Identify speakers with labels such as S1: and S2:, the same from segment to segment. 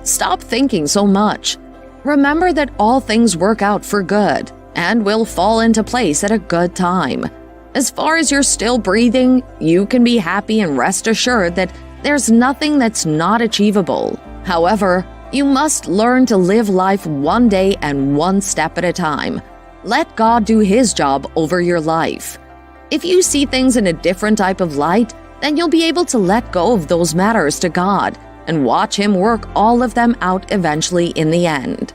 S1: Stop thinking so much. Remember that all things work out for good and will fall into place at a good time. As far as you're still breathing, you can be happy and rest assured that there's nothing that's not achievable. However, you must learn to live life one day and one step at a time. Let God do His job over your life. If you see things in a different type of light, then you'll be able to let go of those matters to God and watch Him work all of them out eventually in the end.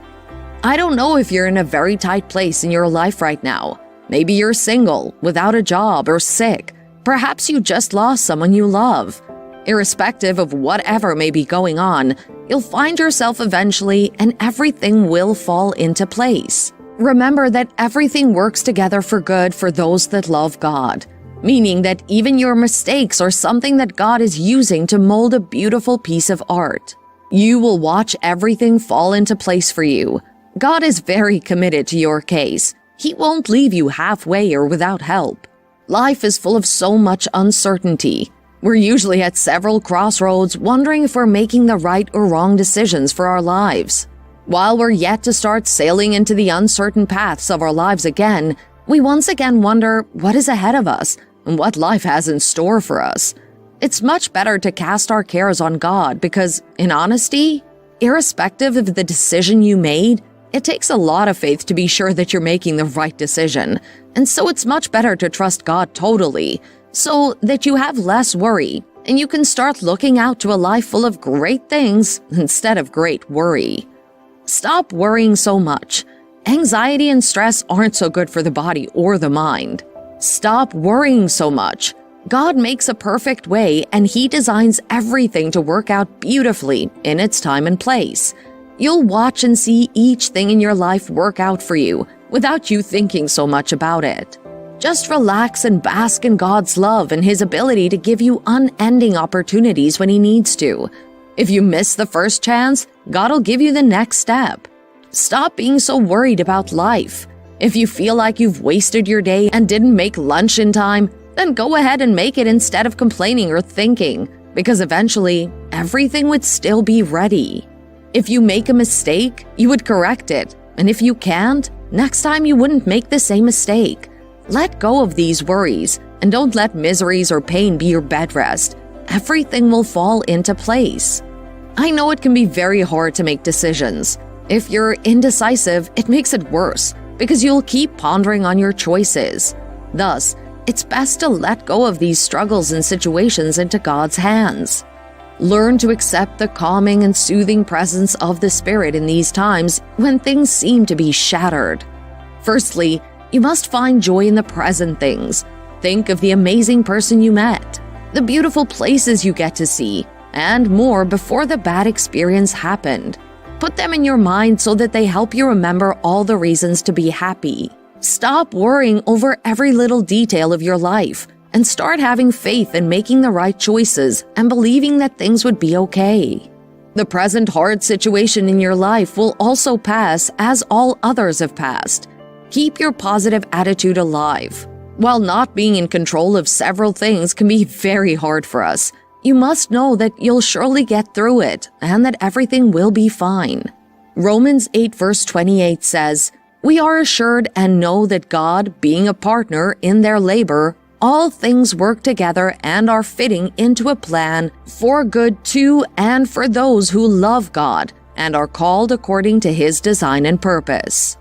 S1: I don't know if you're in a very tight place in your life right now. Maybe you're single, without a job, or sick. Perhaps you just lost someone you love. Irrespective of whatever may be going on, you'll find yourself eventually and everything will fall into place. Remember that everything works together for good for those that love God, meaning that even your mistakes are something that God is using to mold a beautiful piece of art. You will watch everything fall into place for you. God is very committed to your case. He won't leave you halfway or without help. Life is full of so much uncertainty. We're usually at several crossroads wondering if we're making the right or wrong decisions for our lives. While we're yet to start sailing into the uncertain paths of our lives again, we once again wonder what is ahead of us and what life has in store for us. It's much better to cast our cares on God because, in honesty, irrespective of the decision you made, it takes a lot of faith to be sure that you're making the right decision, and so it's much better to trust God totally, so that you have less worry, and you can start looking out to a life full of great things instead of great worry. Stop worrying so much. Anxiety and stress aren't so good for the body or the mind. Stop worrying so much. God makes a perfect way, and He designs everything to work out beautifully in its time and place. You'll watch and see each thing in your life work out for you without you thinking so much about it. Just relax and bask in God's love and His ability to give you unending opportunities when He needs to. If you miss the first chance, God will give you the next step. Stop being so worried about life. If you feel like you've wasted your day and didn't make lunch in time, then go ahead and make it instead of complaining or thinking, because eventually, everything would still be ready. If you make a mistake, you would correct it, and if you can't, next time you wouldn't make the same mistake. Let go of these worries, and don't let miseries or pain be your bed rest. Everything will fall into place. I know it can be very hard to make decisions. If you're indecisive, it makes it worse, because you'll keep pondering on your choices. Thus, it's best to let go of these struggles and situations into God's hands. Learn to accept the calming and soothing presence of the Spirit in these times when things seem to be shattered. Firstly, you must find joy in the present things. Think of the amazing person you met, the beautiful places you get to see, and more before the bad experience happened. Put them in your mind so that they help you remember all the reasons to be happy. Stop worrying over every little detail of your life and start having faith in making the right choices and believing that things would be okay. The present hard situation in your life will also pass as all others have passed. Keep your positive attitude alive. While not being in control of several things can be very hard for us, you must know that you'll surely get through it and that everything will be fine. Romans 8 verse 28 says, "We are assured and know that God, being a partner in their labor, all things work together and are fitting into a plan for good to and for those who love God and are called according to His design and purpose."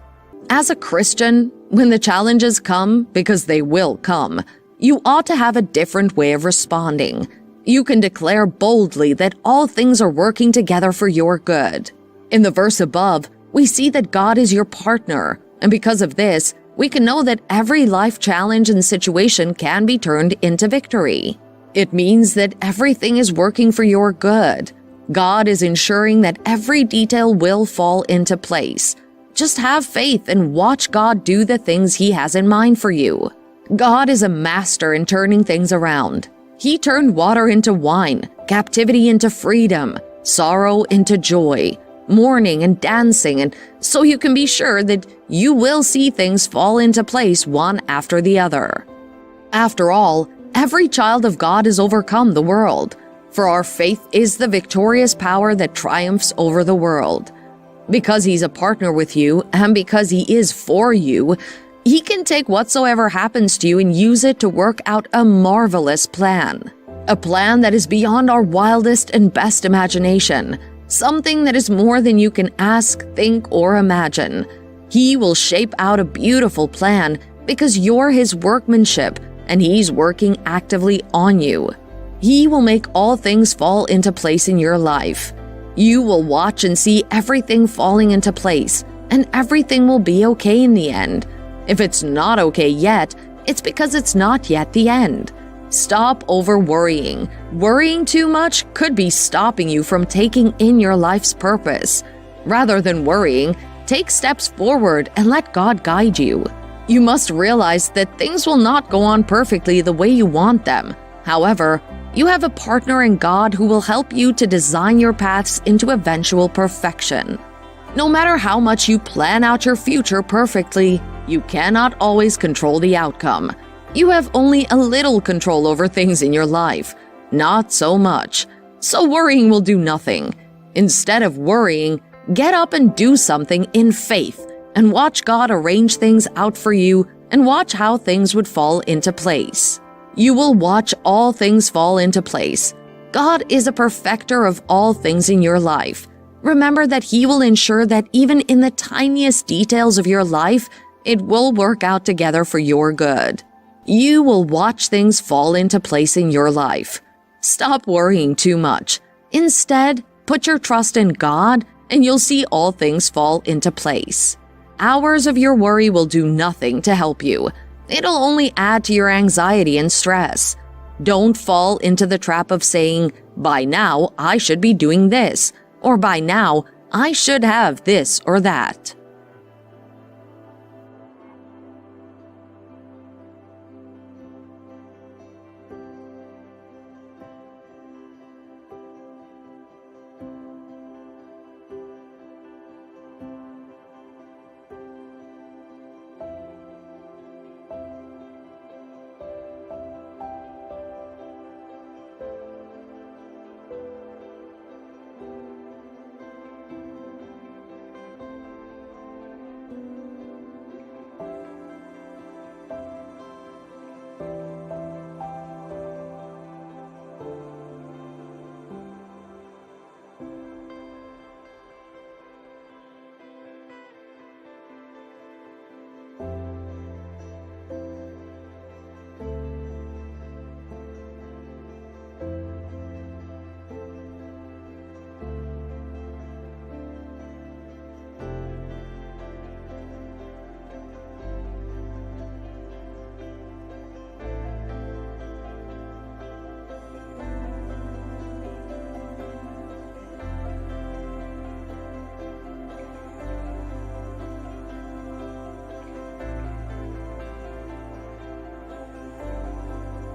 S1: As a Christian, when the challenges come, because they will come, you ought to have a different way of responding. You can declare boldly that all things are working together for your good. In the verse above, we see that God is your partner, and because of this, we can know that every life challenge and situation can be turned into victory. It means that everything is working for your good. God is ensuring that every detail will fall into place. Just have faith and watch God do the things He has in mind for you. God is a master in turning things around. He turned water into wine, captivity into freedom, sorrow into joy, mourning and dancing, and so you can be sure that you will see things fall into place one after the other. After all, every child of God has overcome the world. For our faith is the victorious power that triumphs over the world. Because He's a partner with you, and because He is for you, He can take whatsoever happens to you and use it to work out a marvelous plan. A plan that is beyond our wildest and best imagination. Something that is more than you can ask, think, or imagine. He will shape out a beautiful plan because you're His workmanship and He's working actively on you. He will make all things fall into place in your life. You will watch and see everything falling into place, and everything will be okay in the end. If it's not okay yet, it's because it's not yet the end. Stop over-worrying. Worrying too much could be stopping you from taking in your life's purpose. Rather than worrying, take steps forward and let God guide you. You must realize that things will not go on perfectly the way you want them. However, you have a partner in God who will help you to design your paths into eventual perfection. No matter how much you plan out your future perfectly, you cannot always control the outcome. You have only a little control over things in your life, not so much. So worrying will do nothing. Instead of worrying, get up and do something in faith and watch God arrange things out for you and watch how things would fall into place. You will watch all things fall into place. God is a perfecter of all things in your life. Remember that He will ensure that even in the tiniest details of your life, it will work out together for your good. You will watch things fall into place in your life. Stop worrying too much. Instead, put your trust in God and you'll see all things fall into place. Hours of your worry will do nothing to help you. It'll only add to your anxiety and stress. Don't fall into the trap of saying, "By now, I should be doing this," or "By now, I should have this or that."